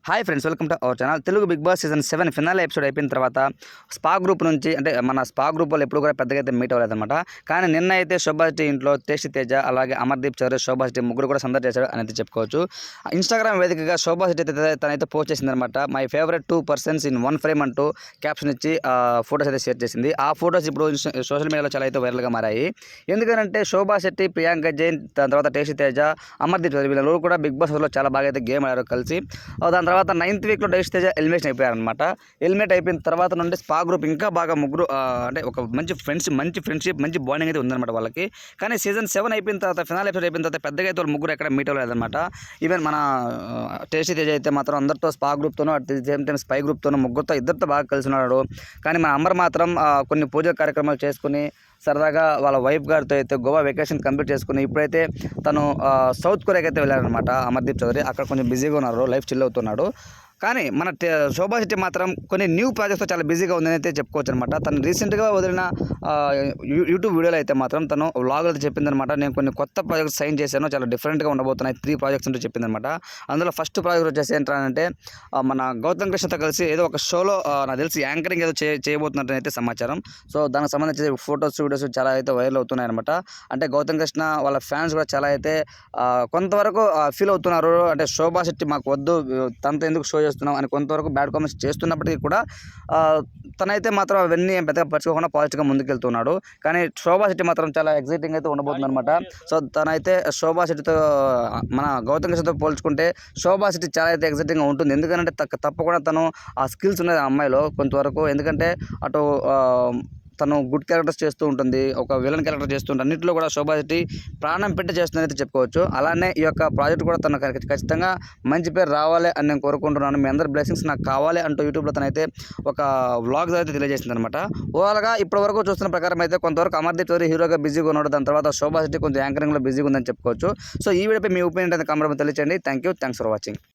Hi friends, welcome to our channel. Telugu Bigg Boss season 7 finale episode అయిపోయిన తర్వాత spa group నుంచి అంటే మన స్పా గ్రూప్ వాళ్ళు ఎప్పుడు కూడా పెద్దగా అయితే మీట్ అవ్వలేదన్నమాట. కానీ నిన్న అయితే శోభాశ్రీ ఇంట్లో టేస్టీ తేజ అలాగే అమర్దీప్ చౌదరి శోభాశ్రీ ముగ్గురు కూడా సందడి చేశాడు అని అయితే చెప్పుకోవచ్చు. ఇన్స్టాగ్రామ్ వేదికగా శోభాశ్రీ అయితే తనైతే పోస్ట్ చేసిందనమాట. My favourite 2 persons in 1 frame అంటూ క్యాప్షన్ ఇచ్చి ఫొటోస్ అయితే షేర్ చేసింది. ఆ ఫొటోస్ ఇప్పుడు సోషల్ మీడియాలో చాలా అయితే వైరల్గా మారాయి. ఎందుకంటే శోభా శెట్టి, ప్రియాంక జైన్, దాని తర్వాత టేస్టీ తేజ, అమర్దీప్ చౌదరి వీళ్ళు కూడా బిగ్ బాస్ లో చాలా బాగా అయితే గేమ్ ఆడారు కలిసి. దాని తర్వాత 9th వీక్లో టేస్టీ తేజ ఎలిమినేషన్ అయిపోయారనమాట. ఎలిమినేట్ అయిపోయిన తర్వాత నుండి స్పా గ్రూప్ ఇంకా బాగా ముగ్గురు అంటే ఒక మంచి ఫ్రెండ్షిప్ మంచి బాండింగ్ అయితే ఉందన్నమాట వాళ్ళకి. కానీ సీజన్ 7 అయిపోయిన తర్వాత ఫినాల్ ఎపిసోడ్ అయిపోయిన తర్వాత పెద్దగా అయితే వాళ్ళు ముగ్గురు ఎక్కడ మీట్ అవ్వలేదన్నమాట. ఈవెన్ మన టేస్టీ తేజ అయితే మాత్రం అందరితో స్పా గ్రూప్తోనూ at the same time spy గ్రూప్తోనూ ఇద్దరితో బాగా కలిసి ఉన్నాడు. కానీ మన అమర్ మాత్రం కొన్ని పూజా కార్యక్రమాలు చేసుకుని సరదాగా వాళ్ళ వైఫ్ గారితో అయితే గోవా వెకేషన్ కంప్లీట్ చేసుకుని ఇప్పుడైతే తను సౌత్ కొరియాకి అయితే వెళ్ళారనమాట. అమర్దీప్ చౌదరి అక్కడ కొంచెం బిజీగా ఉన్నారు, లైఫ్ చిల్ అవుతున్నాడు. కానీ మన శోభా శెట్టి మాత్రం కొన్ని న్యూ ప్రాజెక్ట్స్తో చాలా బిజీగా ఉందని అయితే చెప్పుకోవచ్చు అనమాట. తను రీసెంట్గా వదిలిన యూట్యూబ్ వీడియోలో అయితే మాత్రం తను వ్లాగులు అయితే చెప్పిందనమాట. నేను కొన్ని కొత్త ప్రాజెక్ట్స్ సైన్ చేశాను, చాలా డిఫరెంట్గా ఉండబోతున్నాయి, 3 ప్రాజెక్ట్స్ అంటూ చెప్పిందనమాట. అందులో ఫస్ట్ ప్రాజెక్ట్ వచ్చేసి ఏంటంటే మన గౌతమ్ కృష్ణతో కలిసి ఏదో ఒక షోలో నాకు తెలిసి యాంకరింగ్ ఏదో చేయబోతున్నట్టు అయితే సమాచారం. సో దానికి సంబంధించి ఫొటోస్ వీడియోస్ చాలా అయితే వైరల్ అవుతున్నాయి అనమాట. అంటే గౌతమ్ కృష్ణ వాళ్ళ ఫ్యాన్స్ కూడా చాలా అయితే కొంతవరకు ఫీల్ అవుతున్నారు. అంటే శోభా శెట్టి మాకు వద్దు, తనతో ఎందుకు షో చేస్తున్నాం అని కొంతవరకు బ్యాడ్ కామెంట్స్ చేస్తున్నప్పటికీ కూడా తనైతే మాత్రం అవన్నీ పెద్దగా పరచుకోకుండా పాజిటివ్గా ముందుకెళ్తున్నాడు. కానీ శోభా శెట్టి మాత్రం చాలా ఎగ్జైటింగ్ అయితే ఉండబోతుంది అనమాట. సో తనైతే శోభా శెట్టితో మన గౌతమ్ కృష్ణతో పోల్చుకుంటే శోభా శెట్టి చాలా అయితే ఎగ్జైటింగ్గా ఉంటుంది. ఎందుకంటే తప్పకుండా తను ఆ స్కిల్స్ ఉన్నాయి ఆ అమ్మాయిలో కొంతవరకు. ఎందుకంటే అటు తను గుడ్ క్యారెక్టర్స్ చేస్తూ ఉంటుంది, ఒక విలన్ క్యారెక్టర్ చేస్తూ ఉంటుంది, అన్నింటిలో కూడా శోభా శెట్టి ప్రాణం పెట్టి చేస్తుందని అయితే చెప్పుకోవచ్చు. అలానే ఈ యొక్క ప్రాజెక్ట్ కూడా తను ఖచ్చితంగా మంచి పేరు రావాలి అని నేను కోరుకుంటున్నాను. మీ అందరి బ్లెస్సింగ్స్ నాకు కావాలి అంటూ యూట్యూబ్లో తనైతే ఒక వ్లాగ్స్ అయితే తెలియజేసింది అనమాట. ఓవరాల్గా ఇప్పటి వరకు చూస్తున్న ప్రకారం అయితే కొంతవరకు అమర్దీప్ చౌదరి హీరోగా బిజీగా ఉన్నాడు, దాని తర్వాత శోభా శెట్టి కొంచెం యాంకరింగ్లో బిజీగా ఉందని చెప్పుకోవచ్చు. సో ఈ వీడియోపై మీ ఒపీనియన్ అయితే కామెంట్ తెలియచేయండి. Thanks for watching.